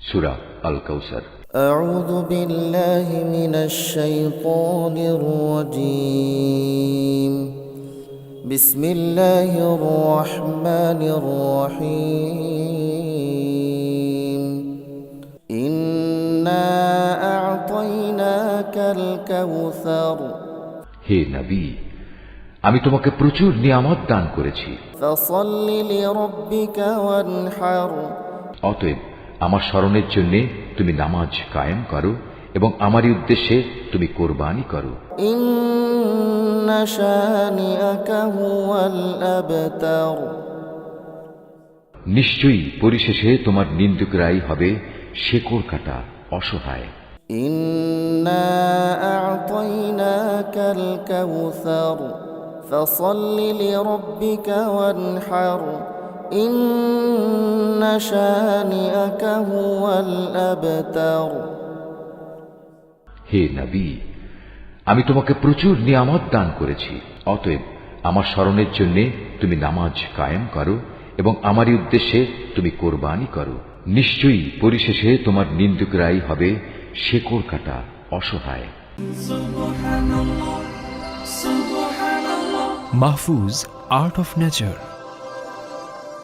সূরা আল কাউসার। أعوذ بالله من الشيطان الرجيم بسم الله الرحمن الرحيم إنا أعطيناك الكوثر হে নবী, আমি তোমাকে প্রচুর নিয়ামত দান করেছি, فصل لربك وانحر অতএব আমার স্মরণের জন্য তুমি নামাজ কায়েম করো এবং আমারই উদ্দেশ্যে তুমি কোরবানি করো। إن شانئك هو الأبتر নিশ্চয়ই পরিশেষে তোমার নিন্দুকরাই হবে শেকড় কাটা, অসহায়। إنا أعطيناك الكوثر فصل لربك وانحر إن شانئك هو الأبتر হে নবী, আমি তোমাকে প্রচুর নিয়ামত দান করেছি, অতএব আমার স্মরণের জন্য তুমি নামাজ কায়েম করো এবং আমারই উদ্দেশ্যে তুমি কোরবানি করো। নিশ্চয়ই পরিশেষে তোমার নিন্দুকরাই হবে শেকড় কাটা, অসহায়। Mahfuz, Art of Nature.